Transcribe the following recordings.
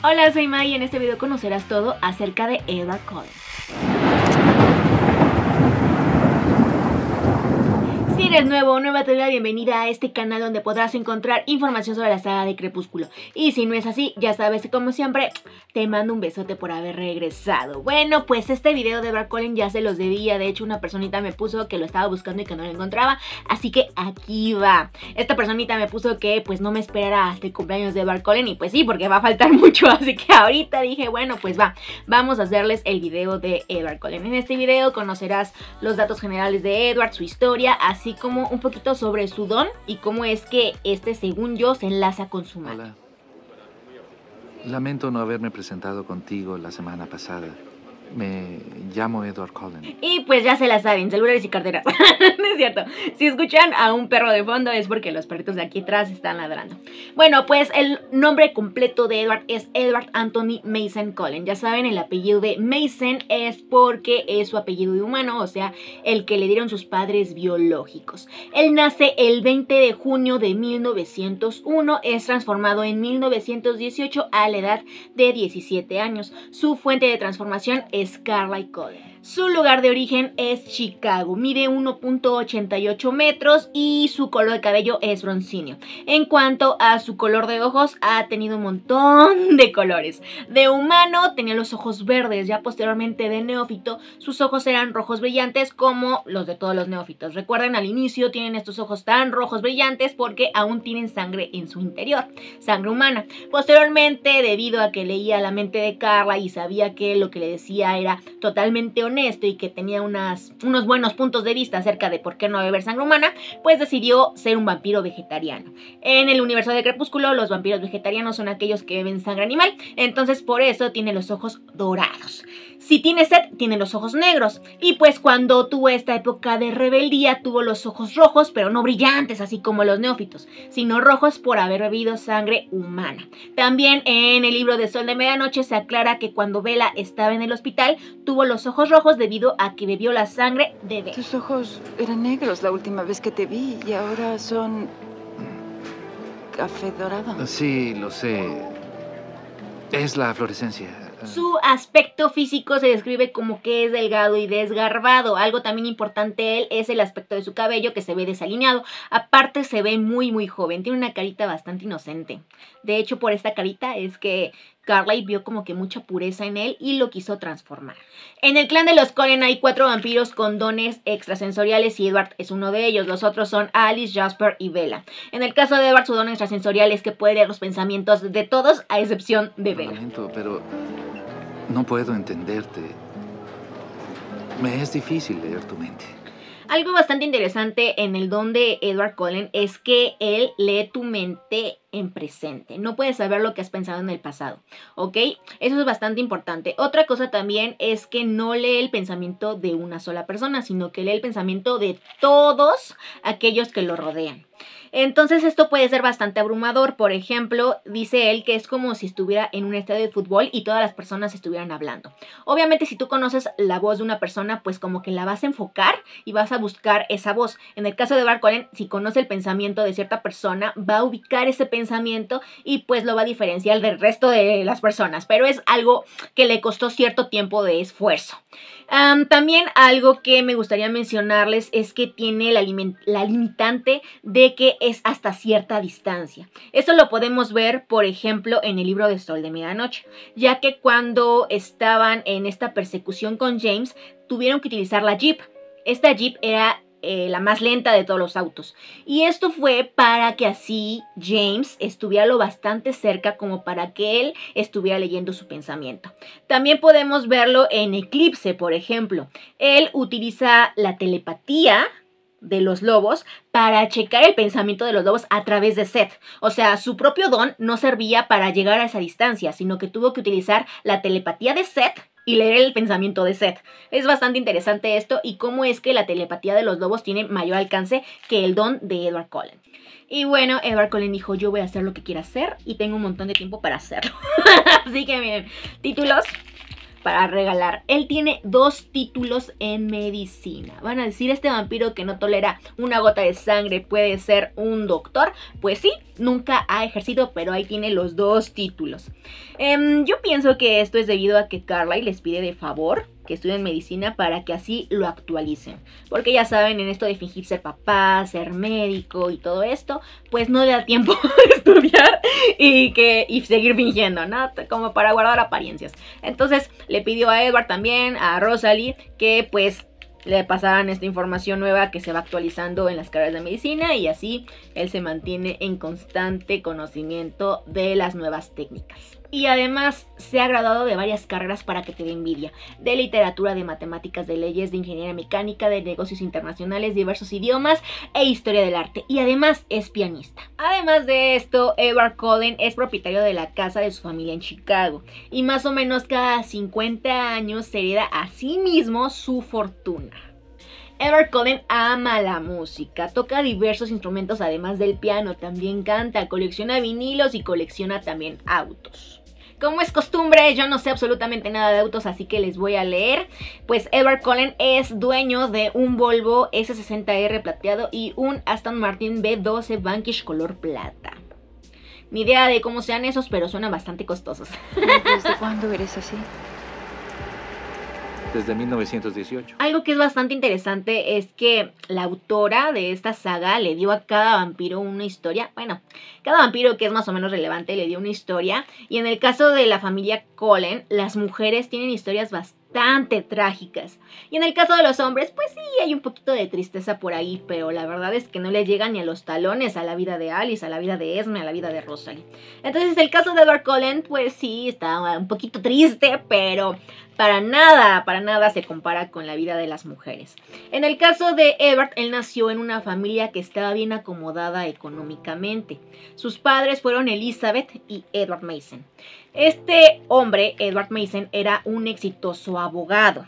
Hola, soy Mai y en este video conocerás todo acerca de Edward Cullen. Si eres nuevo o nueva, te doy la bienvenida a este canal donde podrás encontrar información sobre la saga de Crepúsculo. Y si no es así, ya sabes que como siempre, te mando un besote por haber regresado. Bueno, pues este video de Edward Cullen ya se los debía. De hecho, una personita me puso que lo estaba buscando y que no lo encontraba. Así que aquí va. Esta personita me puso que pues no me esperara hasta el cumpleaños de Edward Cullen. Y pues sí, porque va a faltar mucho. Así que ahorita dije, bueno, pues vamos a hacerles el video de Edward Cullen. En este video conocerás los datos generales de Edward, su historia, así como un poquito sobre su don y cómo es que este, según yo, se enlaza con su madre. Hola. Lamento no haberme presentado contigo la semana pasada. Me llamo Edward Cullen. Y pues ya se la saben, celulares y carteras. No es cierto. Si escuchan a un perro de fondo es porque los perritos de aquí atrás están ladrando. Bueno, pues el nombre completo de Edward es Edward Anthony Mason Cullen. Ya saben, el apellido de Mason es porque es su apellido de humano, o sea, el que le dieron sus padres biológicos. Él nace el 20 de junio de 1901, es transformado en 1918 a la edad de 17 años. Su fuente de transformación es Carlisle Cullen. Su lugar de origen es Chicago, mide 1.88 metros y su color de cabello es broncíneo. En cuanto a su color de ojos, ha tenido un montón de colores. De humano tenía los ojos verdes, ya posteriormente de neófito sus ojos eran rojos brillantes como los de todos los neófitos. Recuerden, al inicio tienen estos ojos tan rojos brillantes porque aún tienen sangre en su interior, sangre humana. Posteriormente, debido a que leía la mente de Carla y sabía que lo que le decía era totalmente honesto y que tenía unos buenos puntos de vista acerca de por qué no beber sangre humana, pues decidió ser un vampiro vegetariano. En el universo de Crepúsculo, los vampiros vegetarianos son aquellos que beben sangre animal, entonces por eso tiene los ojos dorados. Si tiene sed, tiene los ojos negros. Y pues cuando tuvo esta época de rebeldía, tuvo los ojos rojos, pero no brillantes, así como los neófitos, sino rojos por haber bebido sangre humana. También en el libro de Sol de Medianoche se aclara que cuando Bella estaba en el hospital, tuvo los ojos rojos debido a que bebió la sangre de Bella. Tus ojos eran negros la última vez que te vi y ahora son café dorado. Sí, lo sé. Es la fluorescencia. Su aspecto físico se describe como que es delgado y desgarbado. Algo también importante de él es el aspecto de su cabello, que se ve desalineado. Aparte se ve muy joven, tiene una carita bastante inocente. De hecho, por esta carita es que Carlisle vio como que mucha pureza en él y lo quiso transformar. En el clan de los Cullen hay 4 vampiros con dones extrasensoriales y Edward es uno de ellos. Los otros son Alice, Jasper y Bella. En el caso de Edward, su don extrasensorial es que puede leer los pensamientos de todos a excepción de Bella. Lamento, pero no puedo entenderte. Me es difícil leer tu mente. Algo bastante interesante en el don de Edward Cullen es que él lee tu mente en presente. No puedes saber lo que has pensado en el pasado, ¿ok? Eso es bastante importante. Otra cosa también es que no lee el pensamiento de una sola persona, sino que lee el pensamiento de todos aquellos que lo rodean. Entonces esto puede ser bastante abrumador. Por ejemplo, dice él que es como si estuviera en un estadio de fútbol y todas las personas estuvieran hablando. Obviamente, si tú conoces la voz de una persona, pues como que la vas a enfocar y vas a buscar esa voz. En el caso de Edward Cullen, si conoce el pensamiento de cierta persona, va a ubicar ese pensamiento y pues lo va a diferenciar del resto de las personas. Pero es algo que le costó cierto tiempo de esfuerzo. También algo que me gustaría mencionarles es que tiene la limitante de que es hasta cierta distancia. Eso lo podemos ver, por ejemplo, en el libro de Sol de Medianoche, ya que cuando estaban en esta persecución con James, tuvieron que utilizar la Jeep. Esta Jeep era la más lenta de todos los autos. Y esto fue para que así James estuviera lo bastante cerca como para que él estuviera leyendo su pensamiento. También podemos verlo en Eclipse, por ejemplo. Él utiliza la telepatía de los lobos para checar el pensamiento de los lobos a través de Seth. O sea, su propio don no servía para llegar a esa distancia, sino que tuvo que utilizar la telepatía de Seth y leer el pensamiento de Seth. Es bastante interesante esto y cómo es que la telepatía de los lobos tiene mayor alcance que el don de Edward Cullen. Y bueno, Edward Cullen dijo, yo voy a hacer lo que quiera hacer y tengo un montón de tiempo para hacerlo. Así que miren, títulos para regalar. Él tiene 2 títulos en medicina. Van a decir, este vampiro que no tolera una gota de sangre puede ser un doctor. Pues sí, nunca ha ejercido, pero ahí tiene los 2 títulos. Yo pienso que esto es debido a que Carlyle les pide de favor que estudien medicina para que así lo actualicen. Porque ya saben, en esto de fingir ser papá, ser médico y todo esto, pues no le da tiempo de estudiar y seguir fingiendo, ¿no? Como para guardar apariencias. Entonces le pidió a Edward también, a Rosalie, que pues le pasaran esta información nueva que se va actualizando en las carreras de medicina, y así él se mantiene en constante conocimiento de las nuevas técnicas. Y además se ha graduado de varias carreras para que te dé envidia, de literatura, de matemáticas, de leyes, de ingeniería mecánica, de negocios internacionales, diversos idiomas e historia del arte, y además es pianista. Además de esto, Edward Cullen es propietario de la casa de su familia en Chicago, y más o menos cada 50 años se hereda a sí mismo su fortuna. Edward Cullen ama la música, toca diversos instrumentos además del piano, también canta, colecciona vinilos y colecciona también autos. Como es costumbre, yo no sé absolutamente nada de autos, así que les voy a leer. Pues Edward Cullen es dueño de un Volvo S60R plateado y un Aston Martin B12 Vanquish color plata. Ni idea de cómo sean esos, pero suenan bastante costosos. ¿Desde cuándo eres así? Desde 1918. Algo que es bastante interesante es que la autora de esta saga le dio a cada vampiro una historia. Bueno, cada vampiro que es más o menos relevante le dio una historia. Y en el caso de la familia Cullen, las mujeres tienen historias bastante trágicas. Y en el caso de los hombres, pues sí, hay un poquito de tristeza por ahí, pero la verdad es que no le llegan ni a los talones a la vida de Alice, a la vida de Esme, a la vida de Rosalie. Entonces el caso de Edward Cullen, pues sí, está un poquito triste, pero para nada se compara con la vida de las mujeres. En el caso de Edward, él nació en una familia que estaba bien acomodada económicamente. Sus padres fueron Elizabeth y Edward Mason. Este hombre, Edward Mason, era un exitoso abogado.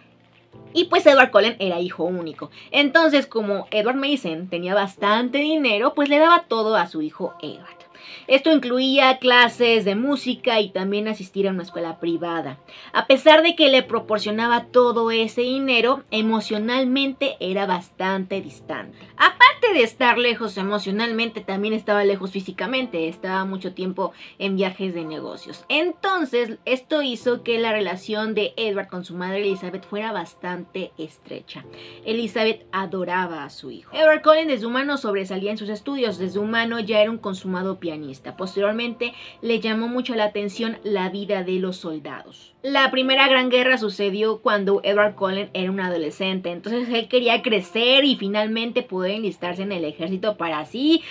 Y pues Edward Cullen era hijo único. Entonces, como Edward Mason tenía bastante dinero, pues le daba todo a su hijo Edward. Esto incluía clases de música y también asistir a una escuela privada. A pesar de que le proporcionaba todo ese dinero, emocionalmente era bastante distante. Aparte de estar lejos emocionalmente, también estaba lejos físicamente, estaba mucho tiempo en viajes de negocios. Entonces, esto hizo que la relación de Edward con su madre Elizabeth fuera bastante estrecha. Elizabeth adoraba a su hijo. Edward Cullen desde humano sobresalía en sus estudios, desde humano ya era un consumado pianista. Posteriormente le llamó mucho la atención la vida de los soldados. La primera gran guerra sucedió cuando Edward Cullen era un adolescente, entonces él quería crecer y finalmente poder enlistarse en el ejército para así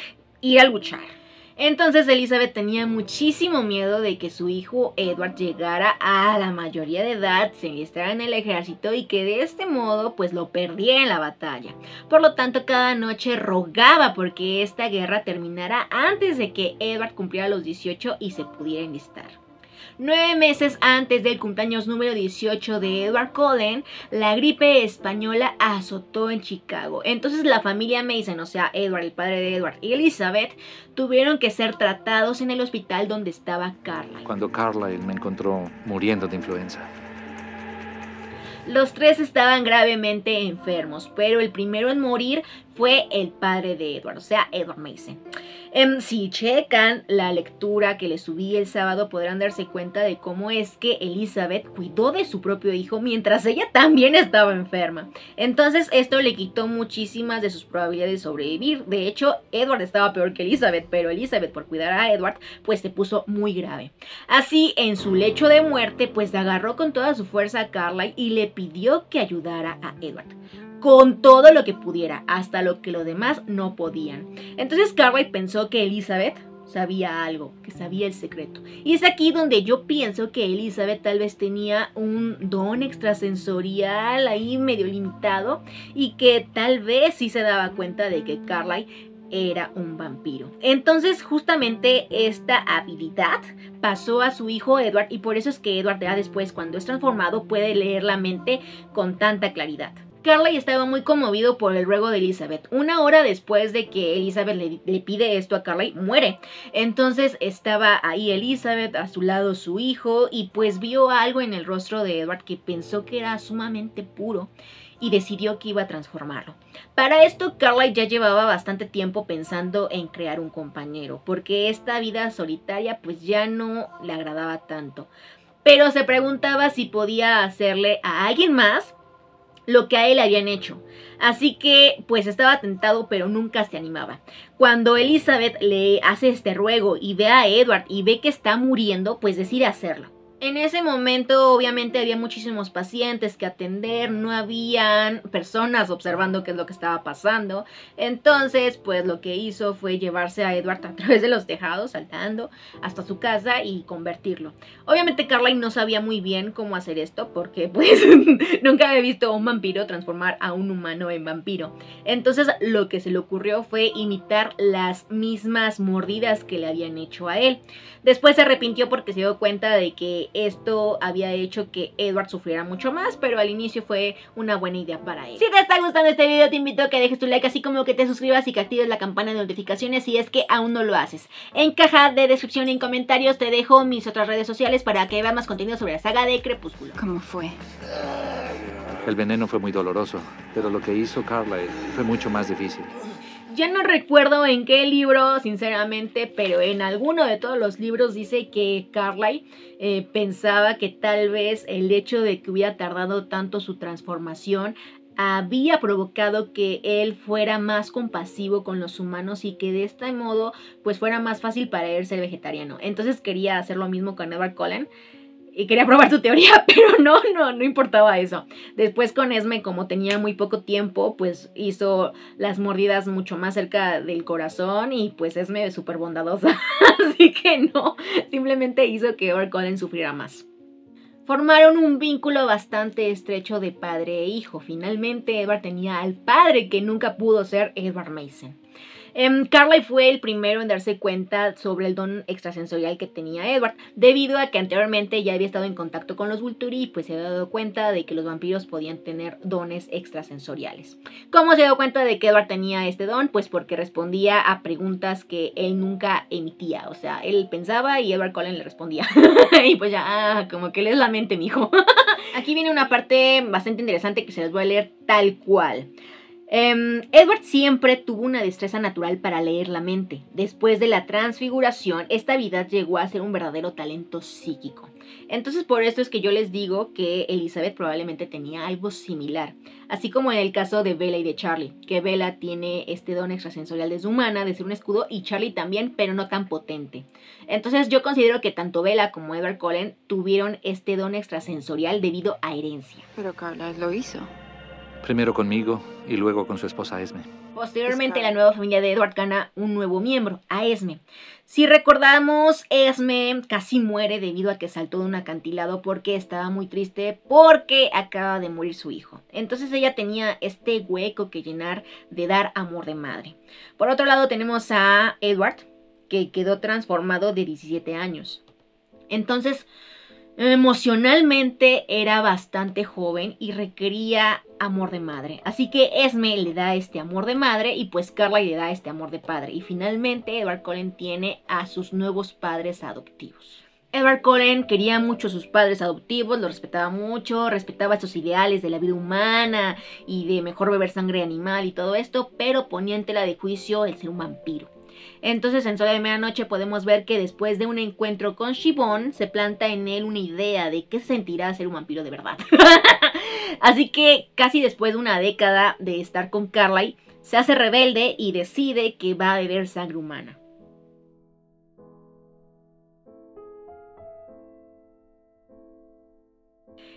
ir a luchar. Entonces Elizabeth tenía muchísimo miedo de que su hijo Edward llegara a la mayoría de edad, se enlistara en el ejército y que de este modo pues lo perdiera en la batalla. Por lo tanto, cada noche rogaba porque esta guerra terminara antes de que Edward cumpliera los 18 y se pudiera enlistar. 9 meses antes del cumpleaños número 18 de Edward Cullen, la gripe española azotó en Chicago. Entonces la familia Mason, o sea Edward, el padre de Edward, y Elizabeth tuvieron que ser tratados en el hospital donde estaba Carlyle. Cuando Carlyle me encontró muriendo de influenza. Los tres estaban gravemente enfermos, pero el primero en morir fue el padre de Edward, o sea, Edward Mason. Si checan la lectura que les subí el sábado, podrán darse cuenta de cómo es que Elizabeth cuidó de su propio hijo mientras ella también estaba enferma. Entonces esto le quitó muchísimas de sus probabilidades de sobrevivir. De hecho, Edward estaba peor que Elizabeth, pero Elizabeth, por cuidar a Edward, pues se puso muy grave. Así, en su lecho de muerte, pues agarró con toda su fuerza a Carlyle y le pidió que ayudara a Edward con todo lo que pudiera, hasta lo que los demás no podían. Entonces Carlyle pensó que Elizabeth sabía algo, que sabía el secreto. Y es aquí donde yo pienso que Elizabeth tal vez tenía un don extrasensorial ahí medio limitado y que tal vez sí se daba cuenta de que Carlyle era un vampiro. Entonces justamente esta habilidad pasó a su hijo Edward y por eso es que Edward ya después, cuando es transformado, puede leer la mente con tanta claridad. Carlyle estaba muy conmovido por el ruego de Elizabeth. 1 hora después de que Elizabeth le pide esto a Carlyle, muere. Entonces estaba ahí Elizabeth, a su lado su hijo, y pues vio algo en el rostro de Edward que pensó que era sumamente puro. y decidió que iba a transformarlo. Para esto, Carlyle ya llevaba bastante tiempo pensando en crear un compañero, porque esta vida solitaria pues ya no le agradaba tanto. Pero se preguntaba si podía hacerle a alguien más lo que a él habían hecho. Así que pues estaba tentado, pero nunca se animaba. Cuando Elizabeth le hace este ruego y ve a Edward y ve que está muriendo, pues decide hacerlo. En ese momento obviamente había muchísimos pacientes que atender, no habían personas observando qué es lo que estaba pasando. Entonces pues lo que hizo fue llevarse a Edward a través de los tejados, saltando hasta su casa y convertirlo. Obviamente Carlyle no sabía muy bien cómo hacer esto porque pues nunca había visto a un vampiro transformar a un humano en vampiro. Entonces lo que se le ocurrió fue imitar las mismas mordidas que le habían hecho a él. Después se arrepintió porque se dio cuenta de que esto había hecho que Edward sufriera mucho más, pero al inicio fue una buena idea para él. Si te está gustando este video, te invito a que dejes tu like, así como que te suscribas y que actives la campana de notificaciones si es que aún no lo haces. En caja de descripción y en comentarios te dejo mis otras redes sociales para que veas más contenido sobre la saga de Crepúsculo. ¿Cómo fue? El veneno fue muy doloroso, pero lo que hizo Carlyle fue mucho más difícil. Ya no recuerdo en qué libro, sinceramente, pero en alguno de todos los libros dice que Carlyle pensaba que tal vez el hecho de que hubiera tardado tanto su transformación había provocado que él fuera más compasivo con los humanos y que de este modo pues fuera más fácil para él ser vegetariano. Entonces quería hacer lo mismo con Edward Cullen. Y quería probar su teoría, pero no importaba eso. Después con Esme, como tenía muy poco tiempo, pues hizo las mordidas mucho más cerca del corazón y pues Esme es súper bondadosa. Así que no, simplemente hizo que Edward Cullen sufriera más. Formaron un vínculo bastante estrecho de padre e hijo. Finalmente Edward tenía al padre que nunca pudo ser Edward Mason. Carlyle fue el primero en darse cuenta sobre el don extrasensorial que tenía Edward, debido a que anteriormente ya había estado en contacto con los Volturi y pues se había dado cuenta de que los vampiros podían tener dones extrasensoriales. ¿Cómo se dio cuenta de que Edward tenía este don? Pues porque respondía a preguntas que él nunca emitía, o sea, él pensaba y Edward Cullen le respondía. Y pues ya, como que lees la mente, mijo. Aquí viene una parte bastante interesante que se las voy a leer tal cual. Edward siempre tuvo una destreza natural para leer la mente. Después de la transfiguración, esta habilidad llegó a ser un verdadero talento psíquico. Entonces por esto es que yo les digo que Elizabeth probablemente tenía algo similar. Así como en el caso de Bella y de Charlie, que Bella tiene este don extrasensorial de su humana, de ser un escudo, y Charlie también, pero no tan potente. Entonces yo considero que tanto Bella como Edward Cullen tuvieron este don extrasensorial debido a herencia. Pero Carlyle lo hizo. Primero conmigo y luego con su esposa Esme. Posteriormente la nueva familia de Edward gana un nuevo miembro, a Esme. Si recordamos, Esme casi muere debido a que saltó de un acantilado porque estaba muy triste porque acaba de morir su hijo. Entonces ella tenía este hueco que llenar de dar amor de madre. Por otro lado tenemos a Edward, que quedó transformado de 17 años. Entonces emocionalmente era bastante joven y requería amor de madre. Así que Esme le da este amor de madre y pues Carlyle le da este amor de padre. Y finalmente Edward Cullen tiene a sus nuevos padres adoptivos. Edward Cullen quería mucho a sus padres adoptivos, los respetaba mucho, respetaba estos ideales de la vida humana y de mejor beber sangre animal y todo esto, pero ponía en tela de juicio el ser un vampiro. Entonces en Sol de Medianoche podemos ver que después de un encuentro con Siobhan se planta en él una idea de qué sentirá ser un vampiro de verdad. Así que casi después de una década de estar con Carlyle, se hace rebelde y decide que va a beber sangre humana.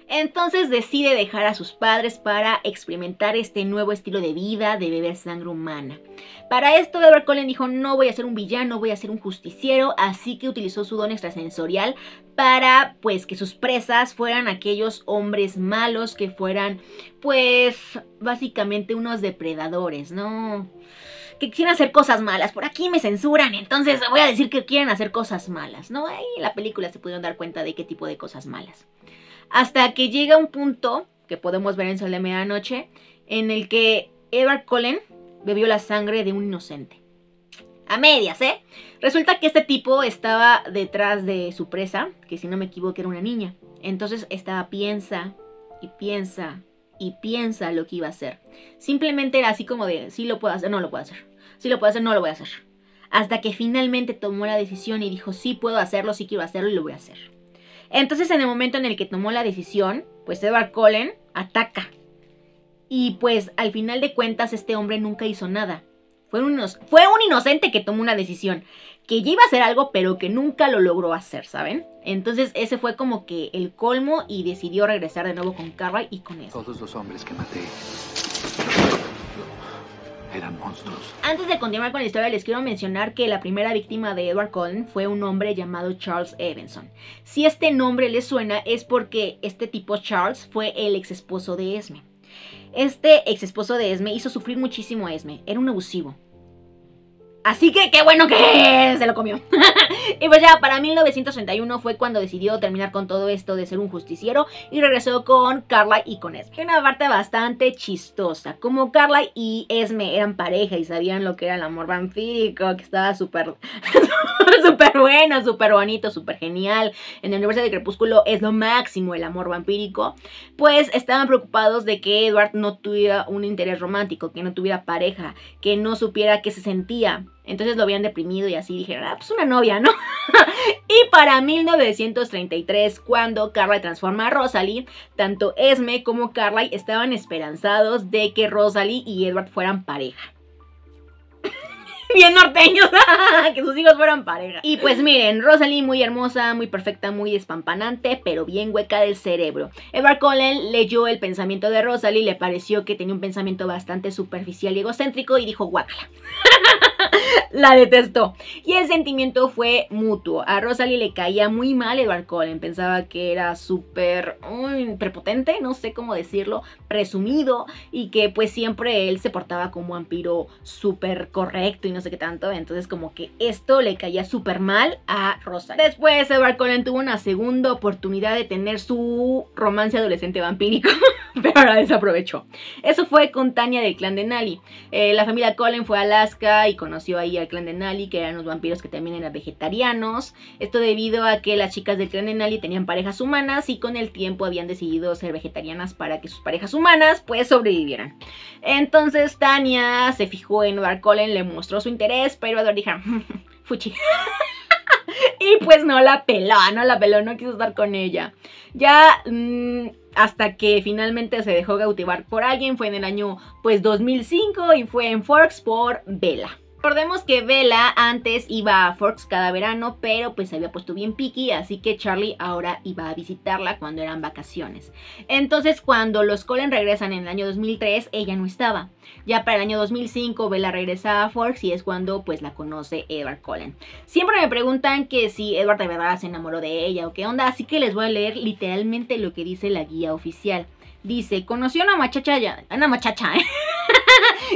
Entonces decide dejar a sus padres para experimentar este nuevo estilo de vida de beber sangre humana. Para esto Edward Cullen dijo: no voy a ser un villano, voy a ser un justiciero, así que utilizó su don extrasensorial para pues que sus presas fueran aquellos hombres malos que fueran pues básicamente unos depredadores, ¿no? Que quieren hacer cosas malas. Por aquí me censuran, entonces voy a decir que quieren hacer cosas malas, ¿no? Ahí en la película se pudieron dar cuenta de qué tipo de cosas malas. Hasta que llega un punto, que podemos ver en Sol de Medianoche, en el que Edward Cullen bebió la sangre de un inocente. A medias, ¿eh? Resulta que este tipo estaba detrás de su presa, que si no me equivoco era una niña. Entonces estaba piensa y piensa y piensa lo que iba a hacer. Simplemente era así como de, sí lo puedo hacer, no lo puedo hacer. Sí lo puedo hacer, no lo voy a hacer. Hasta que finalmente tomó la decisión y dijo, sí puedo hacerlo, sí quiero hacerlo y lo voy a hacer. Entonces en el momento en el que tomó la decisión, pues Edward Cullen ataca. Y pues al final de cuentas este hombre nunca hizo nada. Fue un inocente que tomó una decisión, que ya iba a hacer algo, pero que nunca lo logró hacer, ¿saben? Entonces ese fue como que el colmo y decidió regresar de nuevo con Cartwright y con eso. Todos los hombres que maté eran monstruos. Antes de continuar con la historia, les quiero mencionar que la primera víctima de Edward Cullen fue un hombre llamado Charles Evenson. Si este nombre les suena es porque este tipo Charles fue el ex esposo de Esme. Este ex esposo de Esme hizo sufrir muchísimo a Esme, era un abusivo. Así que qué bueno que se lo comió. Y pues ya para 1931 fue cuando decidió terminar con todo esto de ser un justiciero y regresó con Cartwright y con Esme. Una parte bastante chistosa. Como Cartwright y Esme eran pareja y sabían lo que era el amor vampírico, que estaba súper bueno, súper bonito, súper genial. En el universo de Crepúsculo es lo máximo el amor vampírico. Pues estaban preocupados de que Edward no tuviera un interés romántico, que no tuviera pareja, que no supiera qué se sentía. Entonces lo habían deprimido y así dijeron, pues una novia, ¿no? Y para 1933, cuando Cartwright transforma a Rosalie, tanto Esme como Cartwright estaban esperanzados de que Rosalie y Edward fueran pareja. Bien norteños, que sus hijos fueran pareja. Y pues miren, Rosalie muy hermosa, muy perfecta, muy despampanante, pero bien hueca del cerebro. Edward Cullen leyó el pensamiento de Rosalie, le pareció que tenía un pensamiento bastante superficial y egocéntrico y dijo, guácala. La detestó. Y el sentimiento fue mutuo. A Rosalie le caía muy mal Edward Cullen. Pensaba que era súper prepotente, no sé cómo decirlo, presumido, y que pues siempre él se portaba como un vampiro súper correcto y no sé qué tanto. Entonces como que esto le caía súper mal a Rosalie. Después Edward Cullen tuvo una segunda oportunidad de tener su romance adolescente vampírico, pero la desaprovechó. Eso fue con Tanya del clan de Nally. La familia Cullen fue a Alaska y conoció ahí al clan de Nally, que eran los vampiros que también eran vegetarianos. Esto debido a que las chicas del clan de Nally tenían parejas humanas y con el tiempo habían decidido ser vegetarianas para que sus parejas humanas pues sobrevivieran. Entonces Tanya se fijó en Edward Cullen, le mostró su interés, pero Edward dijo, fuchi. Y pues no la peló, no quiso estar con ella. Ya hasta que finalmente se dejó cautivar por alguien, fue en el año pues 2005 y fue en Forks por Bella. Recordemos que Bella antes iba a Forks cada verano, pero pues se había puesto bien picky, así que Charlie ahora iba a visitarla cuando eran vacaciones. Entonces cuando los Cullen regresan en el año 2003, ella no estaba. Ya para el año 2005 Bella regresa a Forks y es cuando pues la conoce Edward Cullen. Siempre me preguntan que si Edward de verdad se enamoró de ella o qué onda, así que les voy a leer literalmente lo que dice la guía oficial. Dice, conoció a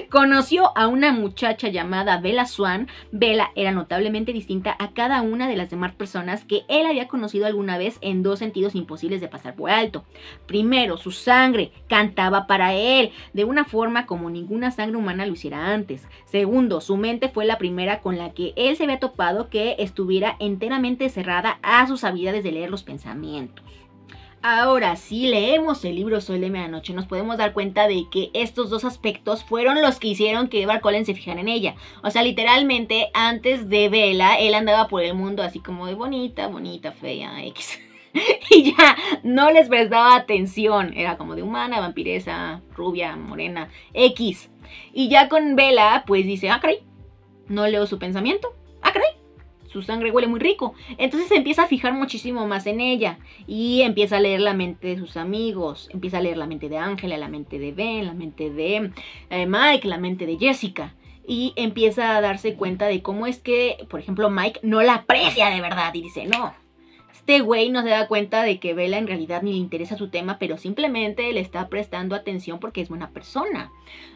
Conoció a una muchacha llamada Bella Swan. Bella era notablemente distinta a cada una de las demás personas que él había conocido alguna vez en dos sentidos imposibles de pasar por alto. Primero, su sangre cantaba para él, de una forma como ninguna sangre humana lo hiciera antes. Segundo, su mente fue la primera con la que él se había topado que estuviera enteramente cerrada a sus habilidades de leer los pensamientos. Ahora, si leemos el libro Sol de Medianoche, nos podemos dar cuenta de que estos dos aspectos fueron los que hicieron que Edward Cullen se fijara en ella. O sea, literalmente, antes de Bella, él andaba por el mundo así como de bonita, fea, X. Y ya, no les prestaba atención. Era como de humana, vampiresa, rubia, morena, X. Y ya con Bella, pues dice, caray, no leo su pensamiento. Caray, su sangre huele muy rico. Entonces se empieza a fijar muchísimo más en ella. Y empieza a leer la mente de sus amigos. Empieza a leer la mente de Ángela, la mente de Ben, la mente de Mike, la mente de Jessica. Y empieza a darse cuenta de cómo es que, por ejemplo, Mike no la aprecia de verdad. Y dice, no, este güey no se da cuenta de que Bella en realidad ni le interesa su tema, pero simplemente le está prestando atención porque es buena persona.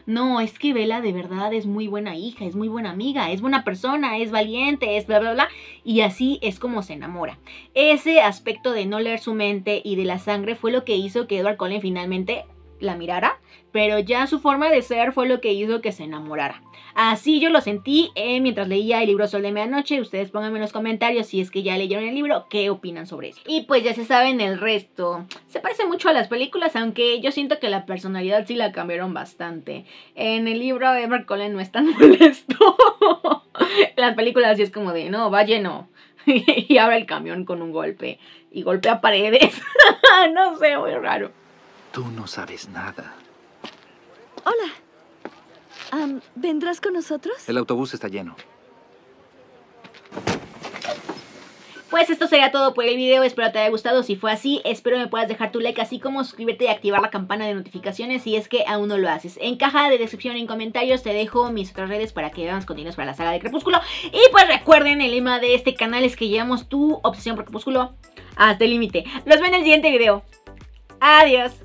No, es que Bella de verdad es muy buena hija, es muy buena amiga, es buena persona, es valiente, es bla bla bla. Y así es como se enamora. Ese aspecto de no leer su mente y de la sangre fue lo que hizo que Edward Cullen finalmente la mirara, pero ya su forma de ser fue lo que hizo que se enamorara. Así yo lo sentí mientras leía el libro Sol de Medianoche. Ustedes pónganme en los comentarios si es que ya leyeron el libro, qué opinan sobre eso. Y pues ya se saben el resto. Se parece mucho a las películas, aunque yo siento que la personalidad sí la cambiaron bastante. En el libro Edward Cullen no es tan molesto. En las películas sí es como de, no, va lleno. Y abre el camión con un golpe. Y golpea paredes. No sé, muy raro. Tú no sabes nada. Hola. ¿Vendrás con nosotros? El autobús está lleno. Pues esto sería todo por el video, espero te haya gustado. Si fue así, espero me puedas dejar tu like, así como suscribirte y activar la campana de notificaciones si es que aún no lo haces. En caja de descripción y en comentarios te dejo mis otras redes para que veamos contenidos para la saga de Crepúsculo. Y pues recuerden, el lema de este canal es que llevamos tu obsesión por Crepúsculo hasta el límite. Los veo en el siguiente video. Adiós.